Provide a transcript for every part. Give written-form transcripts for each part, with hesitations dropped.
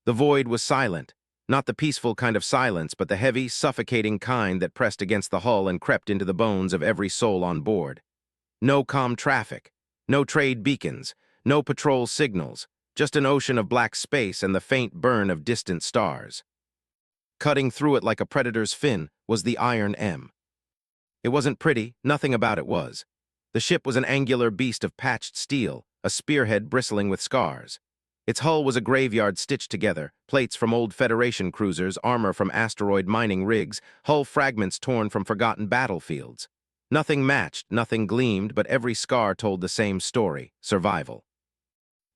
The void was silent, not the peaceful kind of silence, but the heavy, suffocating kind that pressed against the hull and crept into the bones of every soul on board. No calm traffic, no trade beacons, no patrol signals, just an ocean of black space and the faint burn of distant stars. Cutting through it like a predator's fin was the Iron M. It wasn't pretty, nothing about it was. The ship was an angular beast of patched steel, a spearhead bristling with scars. Its hull was a graveyard stitched together, plates from old Federation cruisers, armor from asteroid mining rigs, hull fragments torn from forgotten battlefields. Nothing matched, nothing gleamed, but every scar told the same story: survival.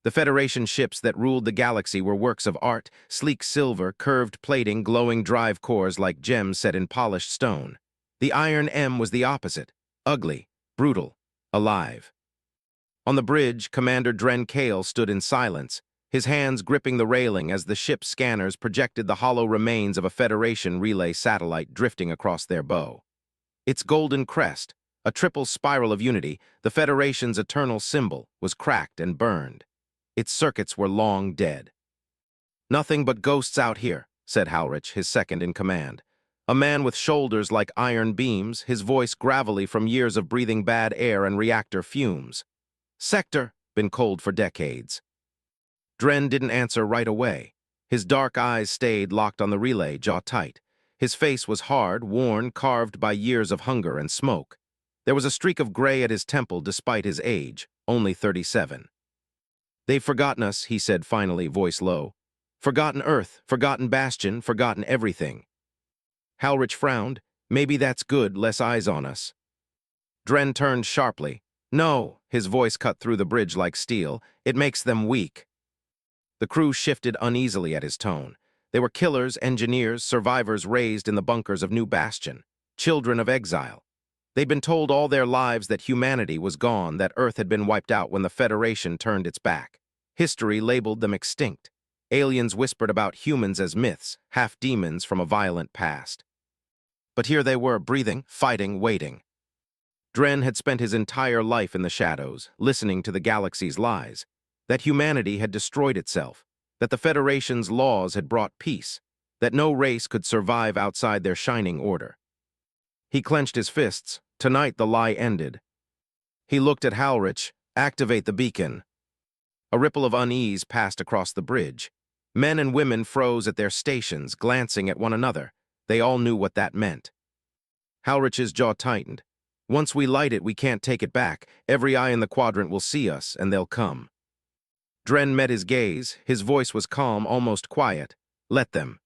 The Federation ships that ruled the galaxy were works of art, sleek silver, curved plating, glowing drive cores like gems set in polished stone. The Iron M was the opposite: ugly, brutal, alive. On the bridge, Commander Dren Kale stood in silence, his hands gripping the railing as the ship's scanners projected the hollow remains of a Federation relay satellite drifting across their bow. Its golden crest, a triple spiral of unity, the Federation's eternal symbol, was cracked and burned. Its circuits were long dead. "Nothing but ghosts out here," said Halrich, his second in command. A man with shoulders like iron beams, his voice gravelly from years of breathing bad air and reactor fumes. "Sector, been cold for decades." Dren didn't answer right away. His dark eyes stayed locked on the relay, jaw tight. His face was hard, worn, carved by years of hunger and smoke. There was a streak of gray at his temple despite his age, only 37. "They've forgotten us," he said finally, voice low. "Forgotten Earth, forgotten Bastion, forgotten everything." Halrich frowned. "Maybe that's good, less eyes on us." Dren turned sharply. "No," his voice cut through the bridge like steel. "It makes them weak." The crew shifted uneasily at his tone. They were killers, engineers, survivors raised in the bunkers of New Bastion, children of exile. They'd been told all their lives that humanity was gone, that Earth had been wiped out when the Federation turned its back. History labeled them extinct. Aliens whispered about humans as myths, half demons from a violent past. But here they were, breathing, fighting, waiting. Dren had spent his entire life in the shadows, listening to the galaxy's lies. That humanity had destroyed itself, that the Federation's laws had brought peace, that no race could survive outside their shining order. He clenched his fists. Tonight the lie ended. He looked at Halrich. "Activate the beacon." A ripple of unease passed across the bridge. Men and women froze at their stations, glancing at one another. They all knew what that meant. Halrich's jaw tightened. "Once we light it, we can't take it back. Every eye in the quadrant will see us, and they'll come." Dren met his gaze. His voice was calm, almost quiet. "Let them."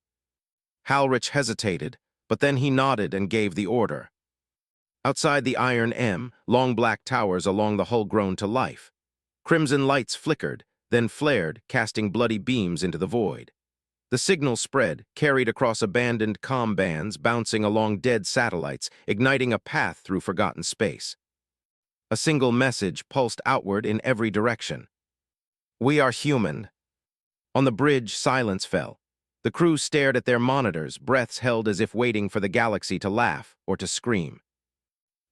Halrich hesitated, but then he nodded and gave the order. Outside the Iron M, long black towers along the hull grown to life. Crimson lights flickered, then flared, casting bloody beams into the void. The signal spread, carried across abandoned comm bands, bouncing along dead satellites, igniting a path through forgotten space. A single message pulsed outward in every direction. "We are human." On the bridge, silence fell. The crew stared at their monitors, breaths held as if waiting for the galaxy to laugh or to scream.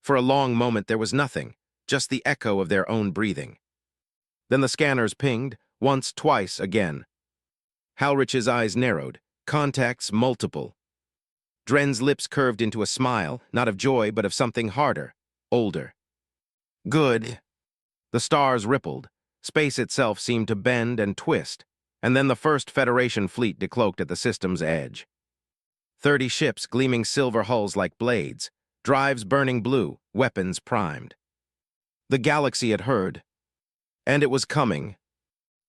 For a long moment there was nothing, just the echo of their own breathing. Then the scanners pinged, once, twice, again. Halrich's eyes narrowed, contacts multiple. Dren's lips curved into a smile, not of joy but of something harder, older. "Good." The stars rippled. Space itself seemed to bend and twist, and then the first Federation fleet decloaked at the system's edge. 30 ships, gleaming silver hulls like blades, drives burning blue, weapons primed. The galaxy had heard. And it was coming.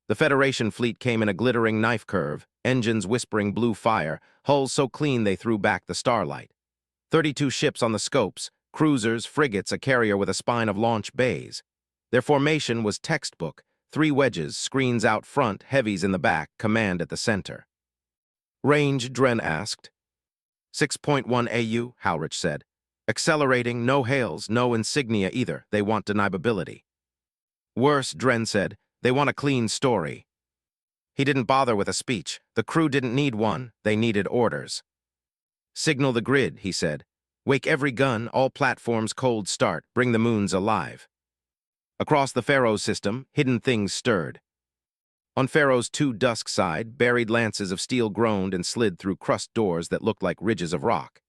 The Federation fleet came in a glittering knife curve, engines whispering blue fire, hulls so clean they threw back the starlight. 32 ships on the scopes, cruisers, frigates, a carrier with a spine of launch bays. Their formation was textbook: 3 wedges, screens out front, heavies in the back, command at the center. "Range?" Dren asked. 6.1 AU, Halrich said. "Accelerating, no hails, no insignia either. They want deniability." "Worse," Dren said, "they want a clean story." He didn't bother with a speech. The crew didn't need one. They needed orders. "Signal the grid," he said. "Wake every gun, all platforms cold start, bring the moons alive." Across the Pharaoh system, hidden things stirred. On Pharaoh's too dusk side, buried lances of steel groaned and slid through crust doors that looked like ridges of rock.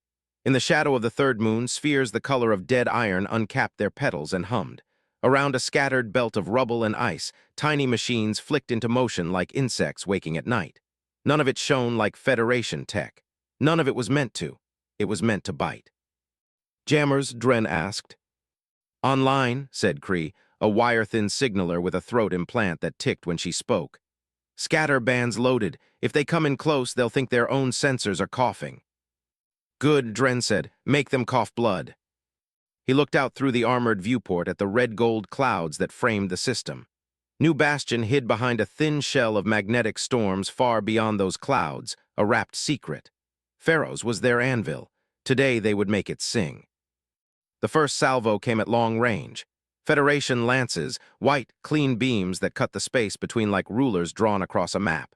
In the shadow of the third moon, spheres the color of dead iron uncapped their petals and hummed. Around a scattered belt of rubble and ice, tiny machines flicked into motion like insects waking at night. None of it shone like Federation tech. None of it was meant to. It was meant to bite. Jammers, Dren asked. Online, said Cree, a wire-thin signaler with a throat implant that ticked when she spoke. Scatter bands loaded. If they come in close, they'll think their own sensors are coughing. Good, Dren said. Make them cough blood. He looked out through the armored viewport at the red-gold clouds that framed the system. New Bastion hid behind a thin shell of magnetic storms far beyond those clouds, a wrapped secret. Pharaoh's was their anvil. Today they would make it sing. The first salvo came at long range. Federation lances, white, clean beams that cut the space between like rulers drawn across a map.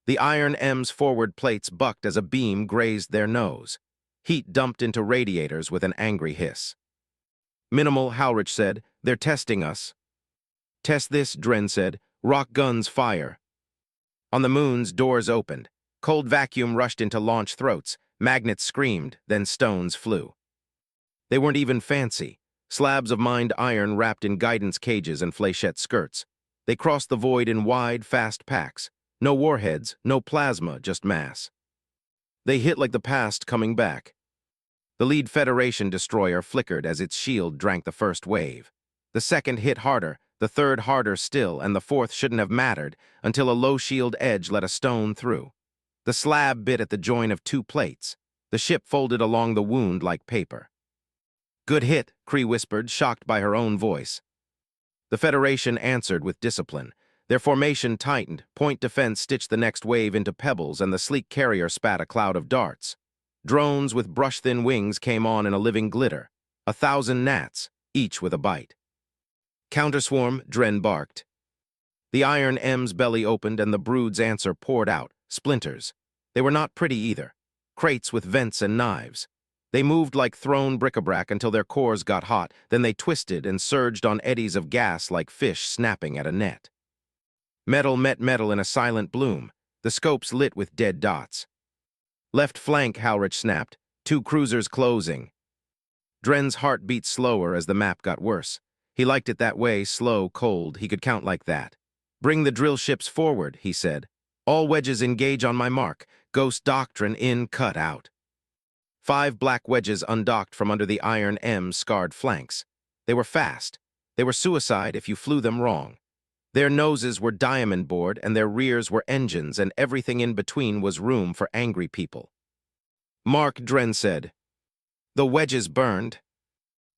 The Iron M's forward plates bucked as a beam grazed their nose. Heat dumped into radiators with an angry hiss. Minimal, Halrich said. They're testing us. Test this, Dren said. Rock guns fire. On the moons, doors opened. Cold vacuum rushed into launch throats. Magnets screamed, then stones flew. They weren't even fancy. Slabs of mined iron wrapped in guidance cages and flechette skirts. They crossed the void in wide, fast packs. No warheads, no plasma, just mass. They hit like the past coming back. The lead Federation destroyer flickered as its shield drank the first wave. The second hit harder, the third harder still, and the fourth shouldn't have mattered until a low shield edge let a stone through. The slab bit at the join of two plates. The ship folded along the wound like paper. Good hit, Cree whispered, shocked by her own voice. The Federation answered with discipline. Their formation tightened, point defense stitched the next wave into pebbles, and the sleek carrier spat a cloud of darts. Drones with brush-thin wings came on in a living glitter. 1,000 gnats, each with a bite. Counterswarm, Dren barked. The Iron M's belly opened and the brood's answer poured out, splinters. They were not pretty either. Crates with vents and knives. They moved like thrown bric-a-brac until their cores got hot, then they twisted and surged on eddies of gas like fish snapping at a net. Metal met metal in a silent bloom, the scopes lit with dead dots. Left flank, Halrich snapped, 2 cruisers closing. Dren's heart beat slower as the map got worse. He liked it that way, slow, cold, he could count like that. Bring the drill ships forward, he said. All wedges engage on my mark. Ghost doctrine in, cut out. 5 black wedges undocked from under the Iron M's scarred flanks. They were fast. They were suicide if you flew them wrong. Their noses were diamond bored and their rears were engines, and everything in between was room for angry people. Mark, Dren said. The wedges burned.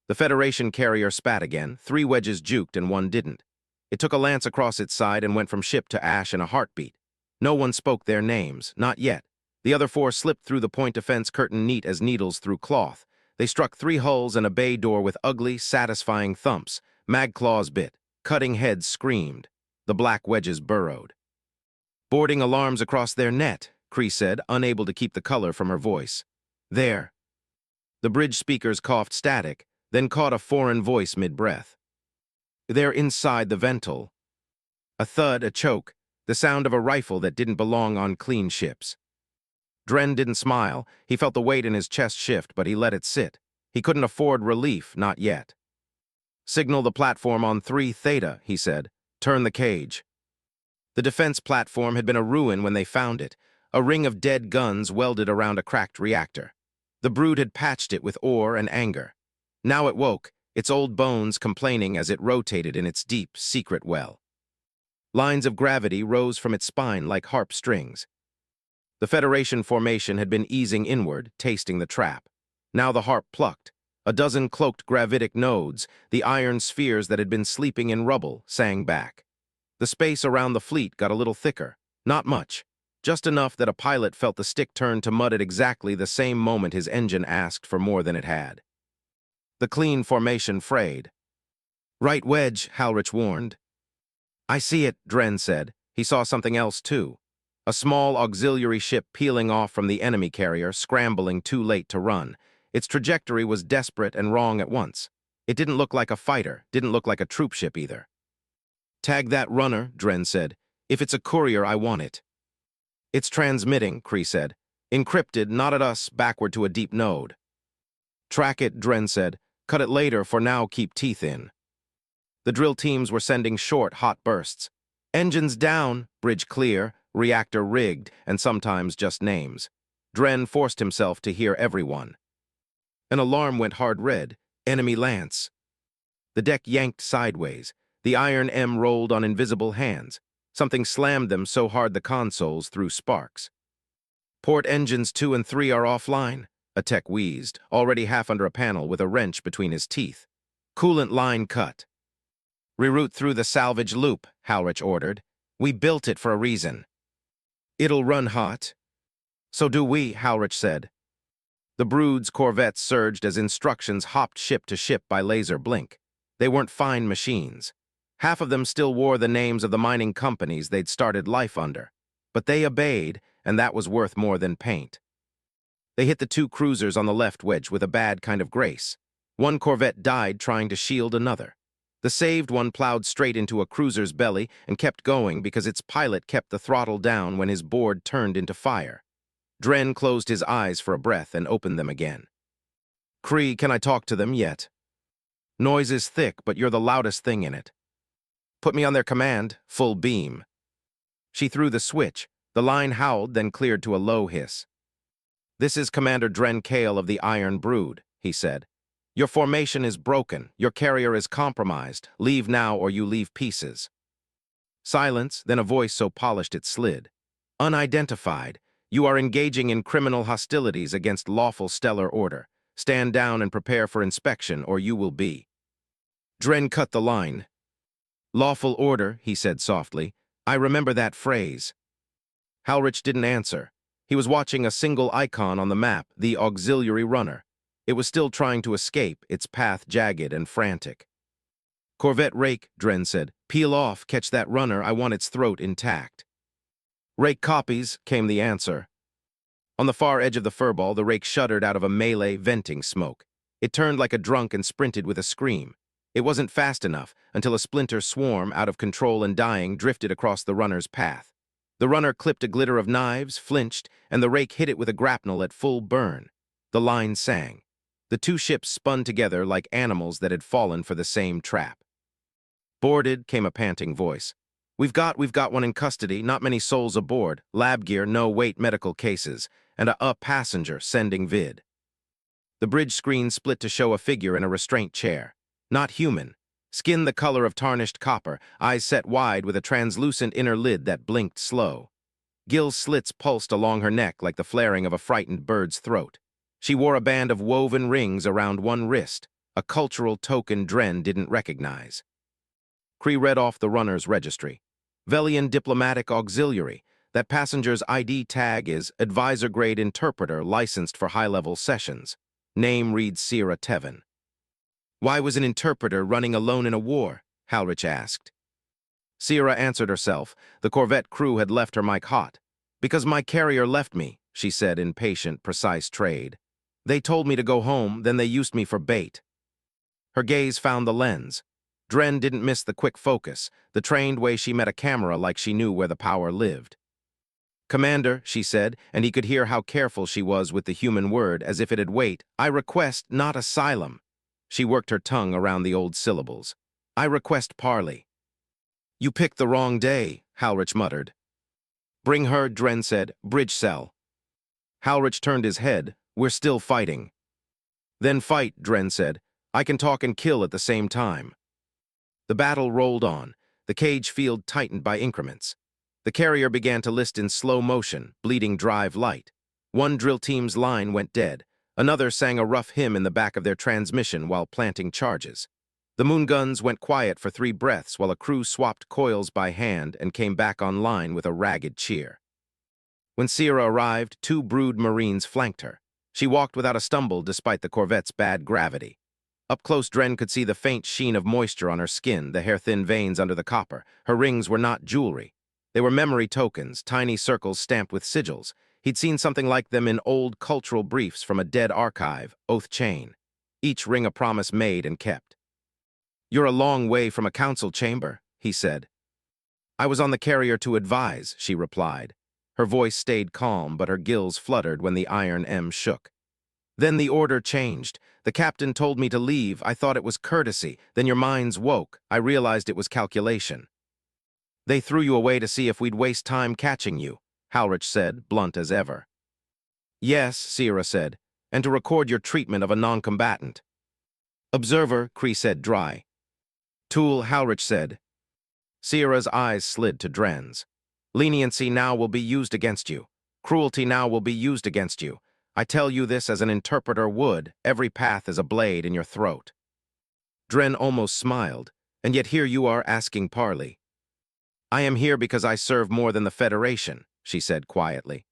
The Federation carrier spat again. 3 wedges juked and 1 didn't. It took a lance across its side and went from ship to ash in a heartbeat. No one spoke their names, not yet. The other 4 slipped through the point defense curtain neat as needles through cloth. They struck 3 hulls and a bay door with ugly, satisfying thumps. Mag claws bit. Cutting heads screamed. The black wedges burrowed. Boarding alarms across their net, Cree said, unable to keep the color from her voice. There. The bridge speakers coughed static, then caught a foreign voice mid-breath. They're inside the ventil. A thud, a choke, the sound of a rifle that didn't belong on clean ships. Dren didn't smile. He felt the weight in his chest shift, but he let it sit. He couldn't afford relief, not yet. Signal the platform on 3 Theta, he said. Turn the cage. The defense platform had been a ruin when they found it, a ring of dead guns welded around a cracked reactor. The brood had patched it with ore and anger. Now it woke, its old bones complaining as it rotated in its deep, secret well. Lines of gravity rose from its spine like harp strings. The Federation formation had been easing inward, tasting the trap. Now the harp plucked. A dozen cloaked gravitic nodes, the iron spheres that had been sleeping in rubble, sang back. The space around the fleet got a little thicker. Not much. Just enough that a pilot felt the stick turn to mud at exactly the same moment his engine asked for more than it had. The clean formation frayed. Right wedge, Halrich warned. I see it, Dren said. He saw something else, too. A small auxiliary ship peeling off from the enemy carrier, scrambling too late to run. Its trajectory was desperate and wrong at once. It didn't look like a fighter, didn't look like a troop ship either. Tag that runner, Dren said. If it's a courier, I want it. It's transmitting, Kree said. Encrypted, not at us, backward to a deep node. Track it, Dren said. Cut it later, for now keep teeth in. The drill teams were sending short, hot bursts. Engines down, bridge clear, reactor rigged, and sometimes just names. Dren forced himself to hear everyone. An alarm went hard red. Enemy lance. The deck yanked sideways. The iron M rolled on invisible hands. Something slammed them so hard the consoles threw sparks. Port engines 2 and 3 are offline, a tech wheezed, already half under a panel with a wrench between his teeth. Coolant line cut. Reroute through the salvage loop, Halrich ordered. We built it for a reason. It'll run hot. So do we, Halrich said. The Brood's corvettes surged as instructions hopped ship to ship by laser blink. They weren't fine machines. Half of them still wore the names of the mining companies they'd started life under. But they obeyed, and that was worth more than paint. They hit the 2 cruisers on the left wedge with a bad kind of grace. One corvette died trying to shield another. The saved one plowed straight into a cruiser's belly and kept going because its pilot kept the throttle down when his board turned into fire. Dren closed his eyes for a breath and opened them again. Kree, can I talk to them yet? Noise is thick, but you're the loudest thing in it. Put me on their command, full beam. She threw the switch. The line howled, then cleared to a low hiss. This is Commander Dren Kale of the Iron Brood, he said. Your formation is broken. Your carrier is compromised. Leave now or you leave pieces. Silence, then a voice so polished it slid. Unidentified. You are engaging in criminal hostilities against lawful stellar order. Stand down and prepare for inspection, or you will be. Dren cut the line. Lawful order, he said softly. I remember that phrase. Halrich didn't answer. He was watching a single icon on the map, the auxiliary runner. It was still trying to escape, its path jagged and frantic. Corvette Rake, Dren said. Peel off, catch that runner, I want its throat intact. Rake copies, came the answer. On the far edge of the furball, the Rake shuddered out of a melee venting smoke. It turned like a drunk and sprinted with a scream. It wasn't fast enough until a splinter swarm, out of control and dying, drifted across the runner's path. The runner clipped a glitter of knives, flinched, and the Rake hit it with a grapnel at full burn. The line sang. The 2 ships spun together like animals that had fallen for the same trap. Boarded, came a panting voice. We've got one in custody, not many souls aboard, lab gear, no wait medical cases, and a passenger sending vid. The bridge screen split to show a figure in a restraint chair. Not human. Skin the color of tarnished copper, eyes set wide with a translucent inner lid that blinked slow. Gill slits pulsed along her neck like the flaring of a frightened bird's throat. She wore a band of woven rings around one wrist, a cultural token Dren didn't recognize. Kree read off the runner's registry. Velian Diplomatic Auxiliary. That passenger's ID tag is Advisor-grade Interpreter licensed for high-level sessions. Name reads Sierra Tevin. Why was an interpreter running alone in a war? Halrich asked. Sierra answered herself. The Corvette crew had left her mic hot. Because my carrier left me, she said in patient, precise trade. They told me to go home, then they used me for bait. Her gaze found the lens. Dren didn't miss the quick focus, the trained way she met a camera like she knew where the power lived. Commander, she said, and he could hear how careful she was with the human word as if it had weight. I request not asylum. She worked her tongue around the old syllables. I request parley. You picked the wrong day, Halrich muttered. Bring her, Dren said. Bridge cell. Halrich turned his head. We're still fighting. Then fight, Dren said. I can talk and kill at the same time. The battle rolled on. The cage field tightened by increments. The carrier began to list in slow motion, bleeding drive light. One drill team's line went dead. Another sang a rough hymn in the back of their transmission while planting charges. The moon guns went quiet for 3 breaths while a crew swapped coils by hand and came back online with a ragged cheer. When Sierra arrived, 2 Brood Marines flanked her. She walked without a stumble despite the Corvette's bad gravity. Up close, Dren could see the faint sheen of moisture on her skin, the hair-thin veins under the copper. Her rings were not jewelry. They were memory tokens, tiny circles stamped with sigils. He'd seen something like them in old cultural briefs from a dead archive, oath chain. Each ring a promise made and kept. You're a long way from a council chamber, he said. I was on the carrier to advise, she replied. Her voice stayed calm, but her gills fluttered when the iron M shook. Then the order changed. The captain told me to leave. I thought it was courtesy. Then your minds woke. I realized it was calculation. They threw you away to see if we'd waste time catching you, Halrich said, blunt as ever. Yes, Sierra said, and to record your treatment of a non-combatant. Observer, Cree said dry. Tool, Halrich said. Sierra's eyes slid to Dren's. Leniency now will be used against you. Cruelty now will be used against you. I tell you this as an interpreter would. Every path is a blade in your throat. Dren almost smiled, and yet here you are asking parley. I am here because I serve more than the Federation, she said quietly.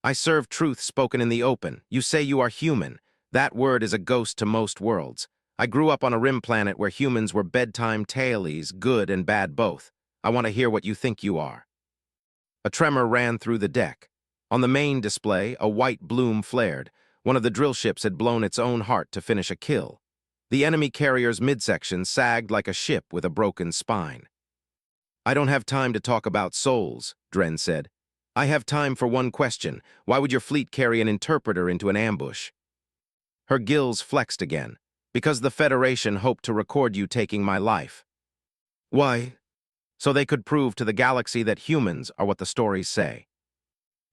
I serve truth spoken in the open. You say you are human. That word is a ghost to most worlds. I grew up on a rim planet where humans were bedtime tailies, good and bad both. I want to hear what you think you are. A tremor ran through the deck. On the main display, a white bloom flared. One of the drill ships had blown its own heart to finish a kill. The enemy carrier's midsection sagged like a ship with a broken spine. I don't have time to talk about souls, Dren said. I have time for one question. Why would your fleet carry an interpreter into an ambush? Her gills flexed again. Because the Federation hoped to record you taking my life. Why? So they could prove to the galaxy that humans are what the stories say.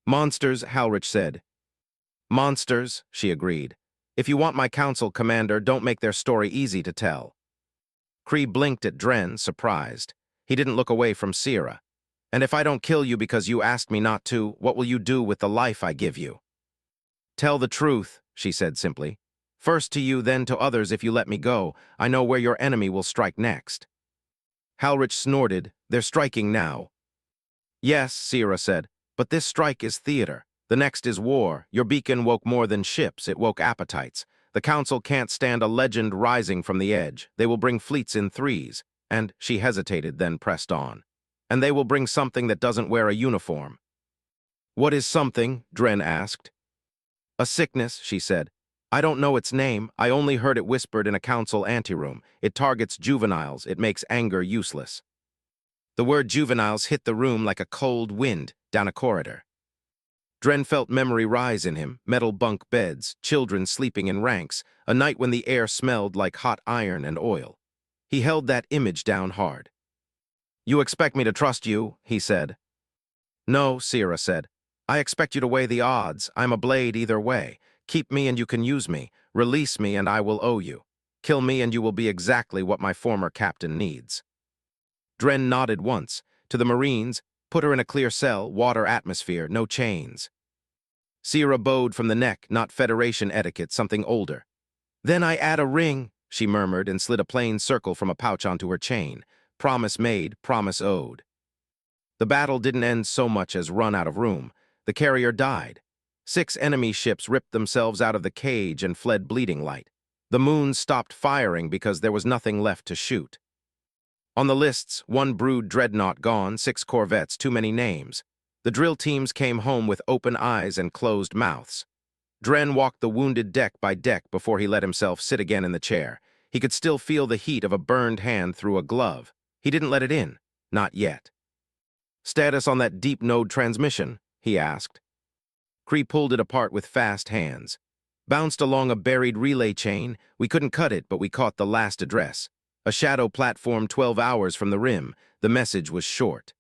Monsters, Halrich said. Monsters, she agreed. If you want my council, Commander, don't make their story easy to tell. Cree blinked at Dren, surprised. He didn't look away from Sierra. And if I don't kill you because you asked me not to, what will you do with the life I give you? Tell the truth, she said simply. First to you, then to others if you let me go. I know where your enemy will strike next. Halrich snorted. They're striking now. Yes, Sierra said, but this strike is theater. The next is war. Your beacon woke more than ships. It woke appetites. The Council can't stand a legend rising from the edge. They will bring fleets in threes. And she hesitated, then pressed on. And they will bring something that doesn't wear a uniform. What is something? Dren asked. A sickness, she said. I don't know its name. I only heard it whispered in a council anteroom. It targets juveniles. It makes anger useless. The word juveniles hit the room like a cold wind down a corridor. Dren felt memory rise in him, metal bunk beds, children sleeping in ranks, a night when the air smelled like hot iron and oil. He held that image down hard. You expect me to trust you, he said. No, Sierra said. I expect you to weigh the odds. I'm a blade either way. Keep me and you can use me. Release me and I will owe you. Kill me and you will be exactly what my former captain needs. Dren nodded once. To the Marines, put her in a clear cell, water atmosphere, no chains. Sierra bowed from the neck, not Federation etiquette, something older. Then I add a ring, she murmured and slid a plain circle from a pouch onto her chain. Promise made, promise owed. The battle didn't end so much as run out of room. The carrier died. 6 enemy ships ripped themselves out of the cage and fled bleeding light. The moon stopped firing because there was nothing left to shoot. On the lists, 1 brood dreadnought gone, 6 corvettes, too many names. The drill teams came home with open eyes and closed mouths. Dren walked the wounded deck by deck before he let himself sit again in the chair. He could still feel the heat of a burned hand through a glove. He didn't let it in. Not yet. Status on that deep node transmission, he asked. Cree pulled it apart with fast hands. Bounced along a buried relay chain. We couldn't cut it, but we caught the last address. A shadow platform 12 hours from the rim. The message was short.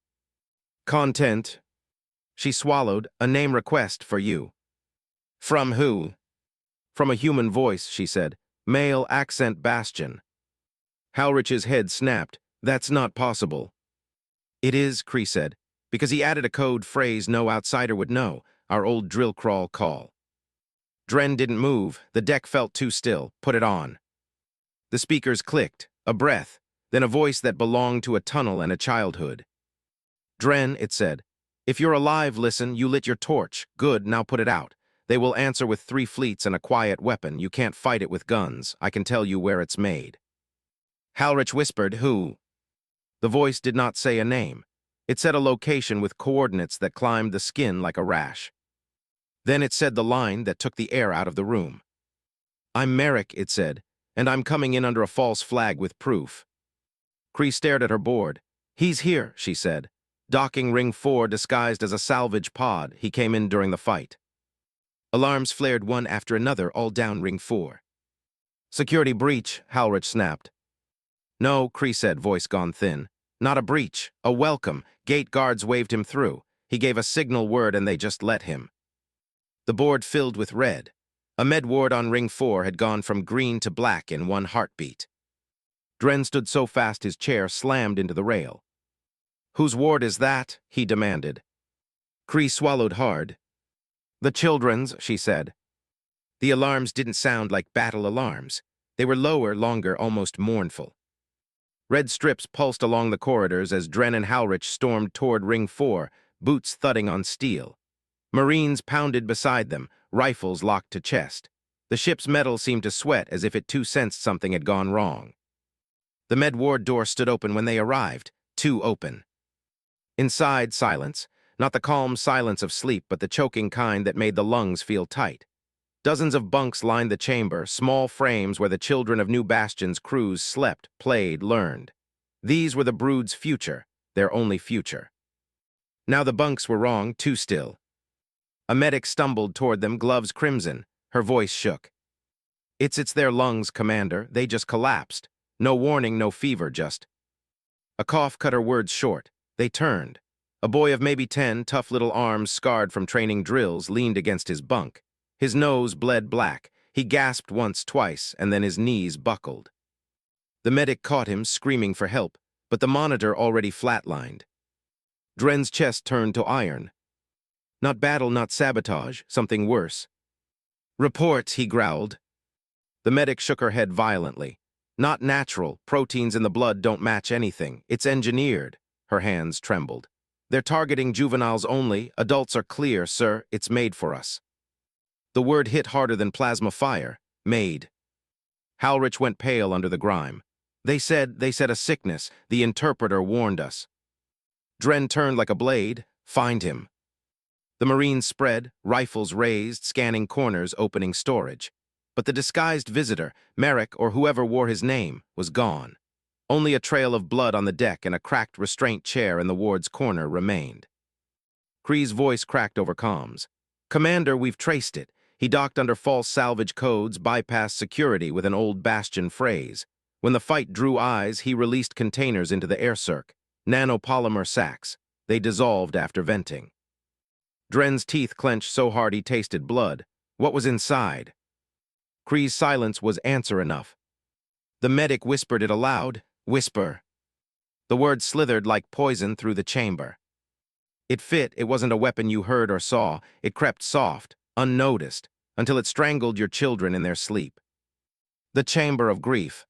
Content. She swallowed. A name request for you. From who? From a human voice, she said. Male accent bastion. Halrich's head snapped. That's not possible. It is, Cree said, because he added a code phrase no outsider would know. Our old drill crawl call. Dren didn't move. The deck felt too still. Put it on. The speakers clicked. A breath. Then a voice that belonged to a tunnel and a childhood. Dren, it said. If you're alive, listen. You lit your torch. Good, now put it out. They will answer with 3 fleets and a quiet weapon. You can't fight it with guns. I can tell you where it's made. Halrich whispered, who? The voice did not say a name. It said a location with coordinates that climbed the skin like a rash. Then it said the line that took the air out of the room. I'm Merrick, it said, and I'm coming in under a false flag with proof. Cree stared at her board. He's here, she said. Docking Ring 4 disguised as a salvage pod, he came in during the fight. Alarms flared one after another all down Ring 4. Security breach, Halrich snapped. No, Kree said, voice gone thin. Not a breach, a welcome. Gate guards waved him through. He gave a signal word and they just let him. The board filled with red. A med ward on Ring 4 had gone from green to black in one heartbeat. Dren stood so fast his chair slammed into the rail. Whose ward is that? He demanded. Kree swallowed hard. The children's, she said. The alarms didn't sound like battle alarms. They were lower, longer, almost mournful. Red strips pulsed along the corridors as Dren and Halrich stormed toward Ring 4, boots thudding on steel. Marines pounded beside them, rifles locked to chest. The ship's metal seemed to sweat as if it too sensed something had gone wrong. The med ward door stood open when they arrived, too open. Inside, silence, not the calm silence of sleep, but the choking kind that made the lungs feel tight. Dozens of bunks lined the chamber, small frames where the children of New Bastion's crews slept, played, learned. These were the brood's future, their only future. Now the bunks were wrong, too still. A medic stumbled toward them, gloves crimson. Her voice shook. It's their lungs, Commander. They just collapsed. No warning, no fever, just. A cough cut her words short. They turned. A boy of maybe 10, tough little arms scarred from training drills, leaned against his bunk. His nose bled black. He gasped once, twice, and then his knees buckled. The medic caught him, screaming for help, but the monitor already flatlined. Dren's chest turned to iron. Not battle, not sabotage, something worse. Report, he growled. The medic shook her head violently. Not natural. Proteins in the blood don't match anything. It's engineered. Her hands trembled. They're targeting juveniles only. Adults are clear, sir. It's made for us. The word hit harder than plasma fire. Made. Halrich went pale under the grime. They said a sickness. The interpreter warned us. Dren turned like a blade. Find him. The Marines spread, rifles raised, scanning corners, opening storage. But the disguised visitor, Merrick or whoever wore his name, was gone. Only a trail of blood on the deck and a cracked restraint chair in the ward's corner remained. Kree's voice cracked over comms. Commander, we've traced it. He docked under false salvage codes, bypassed security with an old Bastion phrase. When the fight drew eyes, he released containers into the air circ, nanopolymer sacks. They dissolved after venting. Dren's teeth clenched so hard he tasted blood. What was inside? Kree's silence was answer enough. The medic whispered it aloud. Whisper. The word slithered like poison through the chamber. It fit. It wasn't a weapon you heard or saw. It crept soft, unnoticed, until it strangled your children in their sleep. The chamber of grief.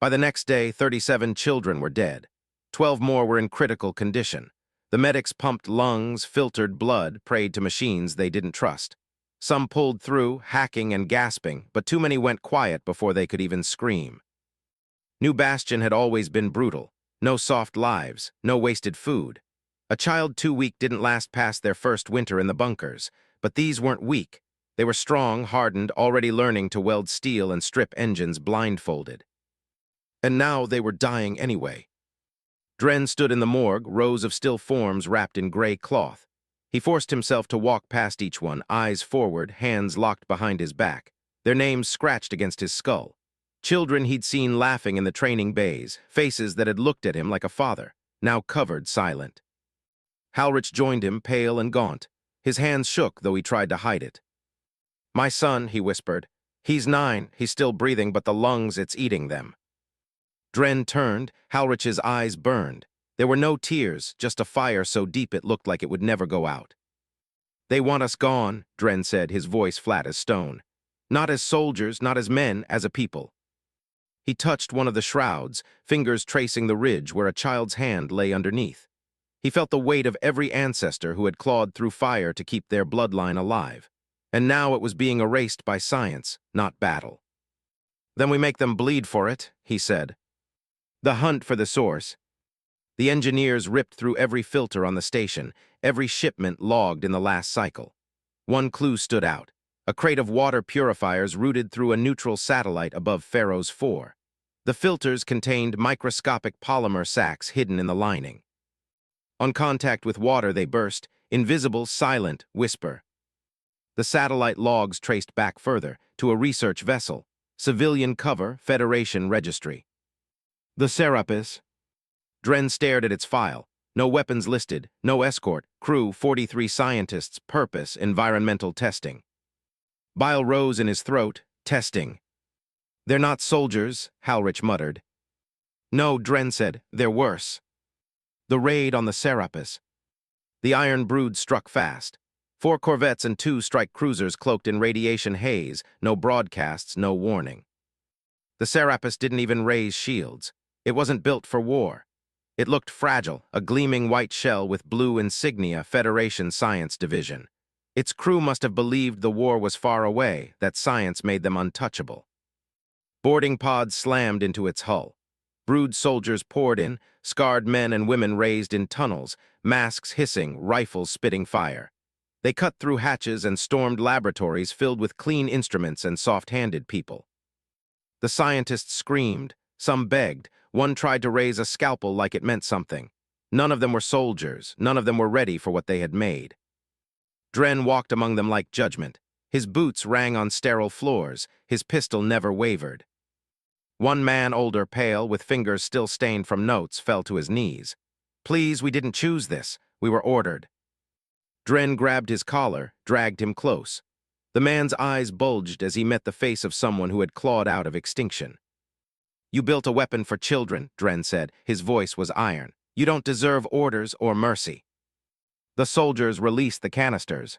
By the next day, 37 children were dead. 12 more were in critical condition. The medics pumped lungs, filtered blood, prayed to machines they didn't trust. Some pulled through, hacking and gasping, but too many went quiet before they could even scream. New Bastion had always been brutal. No soft lives, no wasted food. A child too weak didn't last past their first winter in the bunkers, but these weren't weak. They were strong, hardened, already learning to weld steel and strip engines blindfolded. And now they were dying anyway. Dren stood in the morgue, rows of still forms wrapped in gray cloth. He forced himself to walk past each one, eyes forward, hands locked behind his back, their names scratched against his skull. Children he'd seen laughing in the training bays, faces that had looked at him like a father, now covered, silent. Halrich joined him, pale and gaunt. His hands shook, though he tried to hide it. My son, he whispered. He's 9, he's still breathing, but the lungs, it's eating them. Dren turned, Halrich's eyes burned. There were no tears, just a fire so deep it looked like it would never go out. They want us gone, Dren said, his voice flat as stone. Not as soldiers, not as men, as a people. He touched one of the shrouds, fingers tracing the ridge where a child's hand lay underneath. He felt the weight of every ancestor who had clawed through fire to keep their bloodline alive. And now it was being erased by science, not battle. Then we make them bleed for it, he said. The hunt for the source. The engineers ripped through every filter on the station, every shipment logged in the last cycle. One clue stood out. A crate of water purifiers routed through a neutral satellite above Pharaoh's 4. The filters contained microscopic polymer sacs hidden in the lining. On contact with water they burst, invisible, silent, whisper. The satellite logs traced back further, to a research vessel. Civilian cover, Federation registry. The Serapis. Dren stared at its file. No weapons listed, no escort, crew, 43 scientists, purpose, environmental testing. Bile rose in his throat, testing. They're not soldiers, Halrich muttered. No, Dren said, they're worse. The raid on the Serapis. The Iron Brood struck fast. 4 corvettes and 2 strike cruisers cloaked in radiation haze, no broadcasts, no warning. The Serapis didn't even raise shields. It wasn't built for war. It looked fragile, a gleaming white shell with blue insignia, Federation Science Division. Its crew must have believed the war was far away, that science made them untouchable. Boarding pods slammed into its hull. Brood soldiers poured in, scarred men and women raised in tunnels, masks hissing, rifles spitting fire. They cut through hatches and stormed laboratories filled with clean instruments and soft-handed people. The scientists screamed, some begged, one tried to raise a scalpel like it meant something. None of them were soldiers, none of them were ready for what they had made. Dren walked among them like judgment. His boots rang on sterile floors, his pistol never wavered. One man, older, pale, with fingers still stained from notes, fell to his knees. Please, we didn't choose this. We were ordered. Dren grabbed his collar, dragged him close. The man's eyes bulged as he met the face of someone who had clawed out of extinction. You built a weapon for children, Dren said. His voice was iron. You don't deserve orders or mercy. The soldiers released the canisters.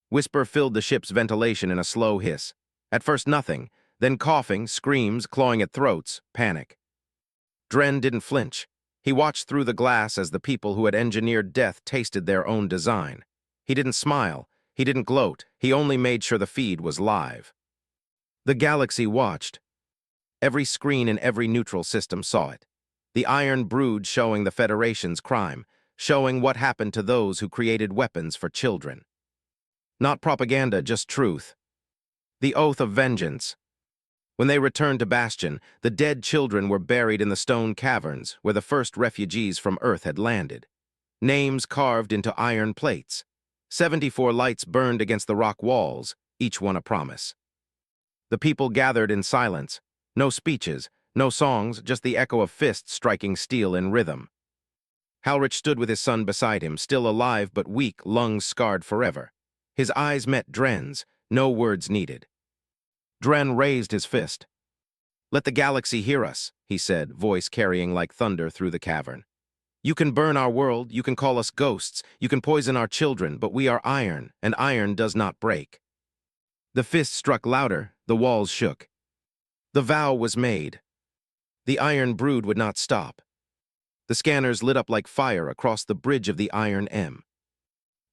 Whisper filled the ship's ventilation in a slow hiss. At first nothing, then coughing, screams, clawing at throats, panic. Dren didn't flinch. He watched through the glass as the people who had engineered death tasted their own design. He didn't smile. He didn't gloat. He only made sure the feed was live. The galaxy watched. Every screen in every neutral system saw it. The Iron Brood showing the Federation's crime, showing what happened to those who created weapons for children. Not propaganda, just truth. The oath of vengeance. When they returned to Bastion, the dead children were buried in the stone caverns where the first refugees from Earth had landed. Names carved into iron plates. 74 lights burned against the rock walls, each one a promise. The people gathered in silence. No speeches, no songs, just the echo of fists striking steel in rhythm. Halrich stood with his son beside him, still alive but weak, lungs scarred forever. His eyes met Dren's, no words needed. Dren raised his fist. Let the galaxy hear us, he said, voice carrying like thunder through the cavern. You can burn our world, you can call us ghosts, you can poison our children, but we are iron, and iron does not break. The fist struck louder, the walls shook. The vow was made. The Iron Brood would not stop. The scanners lit up like fire across the bridge of the Iron M.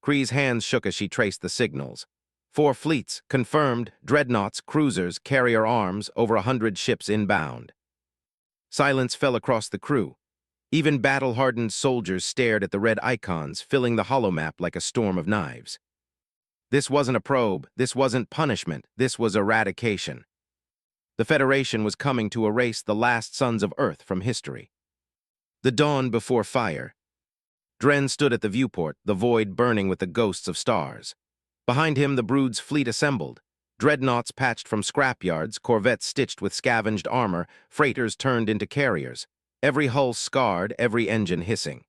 Kree's hands shook as she traced the signals. 4 fleets, confirmed, dreadnoughts, cruisers, carrier arms, over 100 ships inbound. Silence fell across the crew. Even battle-hardened soldiers stared at the red icons, filling the holomap like a storm of knives. This wasn't a probe, this wasn't punishment, this was eradication. The Federation was coming to erase the last sons of Earth from history. The dawn before fire. Dren stood at the viewport, the void burning with the ghosts of stars. Behind him, the Brood's fleet assembled. Dreadnoughts patched from scrapyards, corvettes stitched with scavenged armor, freighters turned into carriers. Every hull scarred, every engine hissing.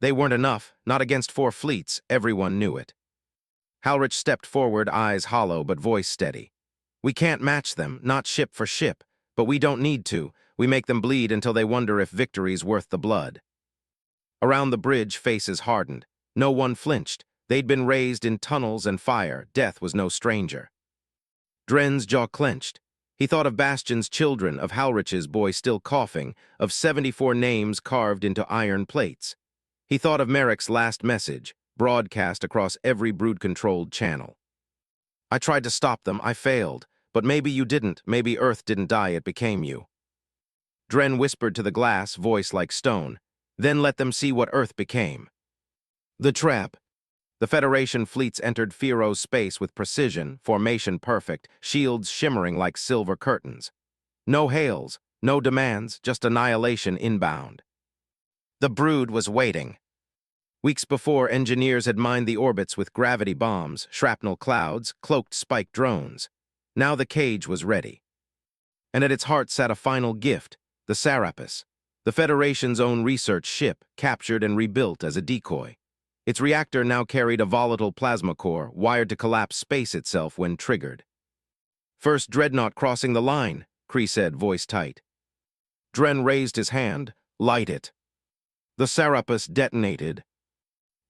They weren't enough, not against 4 fleets, everyone knew it. Halrich stepped forward, eyes hollow but voice steady. We can't match them, not ship for ship, but we don't need to. We make them bleed until they wonder if victory's worth the blood. Around the bridge, faces hardened. No one flinched. They'd been raised in tunnels and fire. Death was no stranger. Dren's jaw clenched. He thought of Bastion's children, of Halrich's boy still coughing, of 74 names carved into iron plates. He thought of Merrick's last message, broadcast across every Brood-controlled channel. I tried to stop them, I failed. But maybe you didn't, maybe Earth didn't die, it became you. Dren whispered to the glass, voice like stone. Then let them see what Earth became. The trap. The Federation fleets entered Fero's space with precision, formation perfect, shields shimmering like silver curtains. No hails, no demands, just annihilation inbound. The Brood was waiting. Weeks before, engineers had mined the orbits with gravity bombs, shrapnel clouds, cloaked spike drones. Now the cage was ready. And at its heart sat a final gift, the Serapis, the Federation's own research ship, captured and rebuilt as a decoy. Its reactor now carried a volatile plasma core, wired to collapse space itself when triggered. "First dreadnought crossing the line," Kree said, voice tight. Dren raised his hand. "Light it." The Serapis detonated.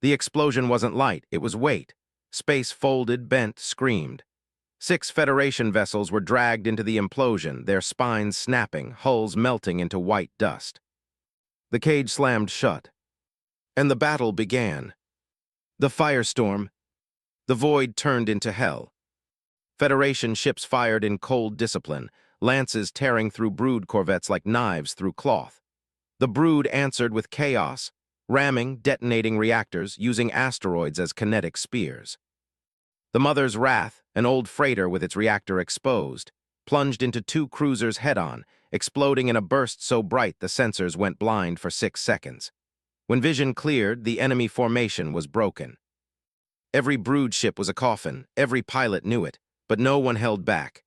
The explosion wasn't light, it was weight. Space folded, bent, screamed. 6 Federation vessels were dragged into the implosion, their spines snapping, hulls melting into white dust. The cage slammed shut. And the battle began. The firestorm. The void turned into hell. Federation ships fired in cold discipline, lances tearing through Brood corvettes like knives through cloth. The Brood answered with chaos, ramming, detonating reactors, using asteroids as kinetic spears. The Mother's Wrath, an old freighter with its reactor exposed, plunged into 2 cruisers head-on, exploding in a burst so bright the sensors went blind for 6 seconds. When vision cleared, the enemy formation was broken. Every Brood ship was a coffin, every pilot knew it, but no one held back.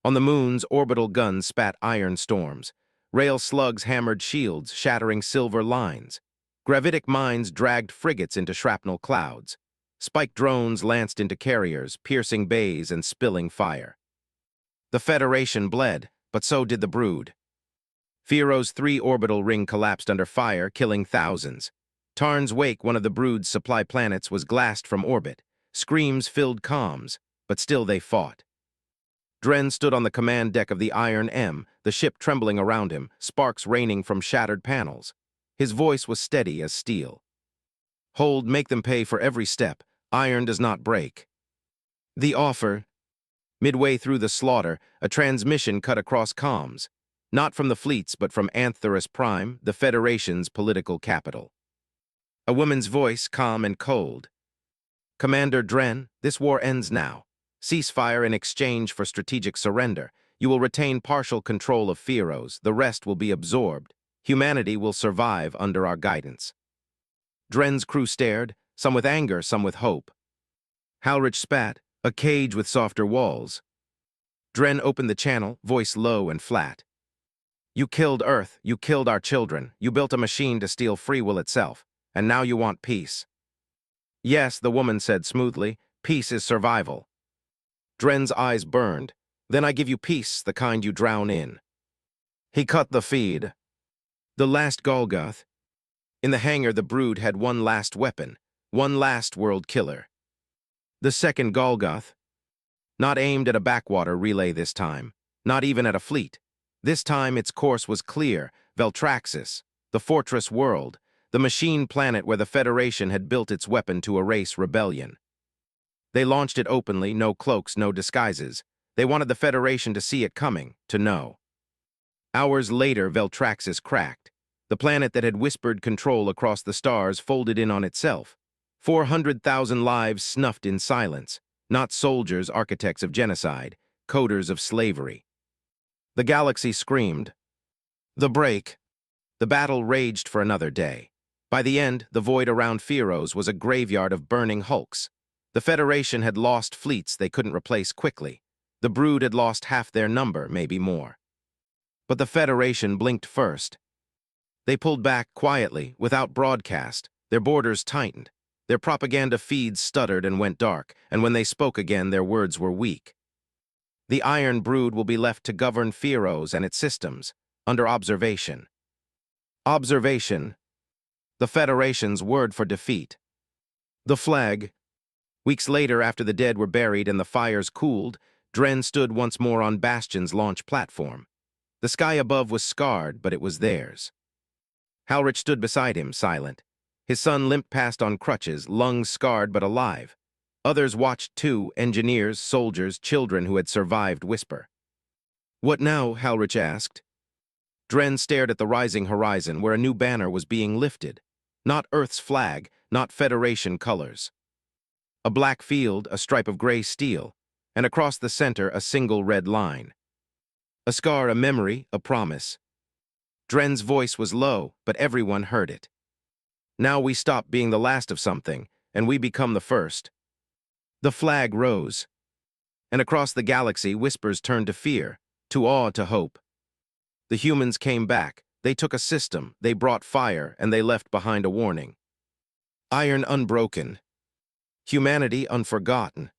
On the moons, orbital guns spat iron storms. Rail slugs hammered shields, shattering silver lines. Gravitic mines dragged frigates into shrapnel clouds. Spike drones lanced into carriers, piercing bays and spilling fire. The Federation bled, but so did the Brood. Fearo's 3 orbital ring collapsed under fire, killing thousands. Tarn's Wake, one of the Brood's supply planets, was glassed from orbit. Screams filled comms, but still they fought. Dren stood on the command deck of the Iron M, the ship trembling around him, sparks raining from shattered panels. His voice was steady as steel. "Hold, make them pay for every step. Iron does not break." The offer. Midway through the slaughter, a transmission cut across comms. Not from the fleets, but from Antherus Prime, the Federation's political capital. A woman's voice, calm and cold. "Commander Dren, this war ends now. Ceasefire in exchange for strategic surrender. You will retain partial control of Fearos. The rest will be absorbed. Humanity will survive under our guidance." Dren's crew stared, some with anger, some with hope. Halrich spat, "A cage with softer walls." Dren opened the channel, voice low and flat. "You killed Earth, you killed our children, you built a machine to steal free will itself, and now you want peace." "Yes," the woman said smoothly, "peace is survival." Dren's eyes burned. "Then I give you peace, the kind you drown in." He cut the feed. The last Golgoth. In the hangar, the Brood had one last weapon, one last world killer. The second Golgoth. Not aimed at a backwater relay this time, not even at a fleet. This time its course was clear, Veltraxis, the fortress world, the machine planet where the Federation had built its weapon to erase rebellion. They launched it openly, no cloaks, no disguises. They wanted the Federation to see it coming, to know. Hours later, Veltraxis cracked. The planet that had whispered control across the stars folded in on itself. 400,000 lives snuffed in silence. Not soldiers, architects of genocide, coders of slavery. The galaxy screamed. The break. The battle raged for another day. By the end, the void around Fearos was a graveyard of burning hulks. The Federation had lost fleets they couldn't replace quickly. The Brood had lost half their number, maybe more. But the Federation blinked first. They pulled back quietly, without broadcast. Their borders tightened. Their propaganda feeds stuttered and went dark, and when they spoke again, their words were weak. The Iron Brood will be left to govern Fearos and its systems, under observation. Observation. The Federation's word for defeat. The flag. Weeks later, after the dead were buried and the fires cooled, Dren stood once more on Bastion's launch platform. The sky above was scarred, but it was theirs. Halrich stood beside him, silent. His son limped past on crutches, lungs scarred but alive. Others watched too, engineers, soldiers, children who had survived Whisper. "What now?" Halrich asked. Dren stared at the rising horizon where a new banner was being lifted. Not Earth's flag, not Federation colors. A black field, a stripe of gray steel, and across the center a single red line. A scar, a memory, a promise. Dren's voice was low, but everyone heard it. Now we stop being the last of something, and we become the first. The flag rose, and across the galaxy whispers turned to fear, to awe, to hope. The humans came back. They took a system, they brought fire, and they left behind a warning. Iron unbroken. Humanity unforgotten.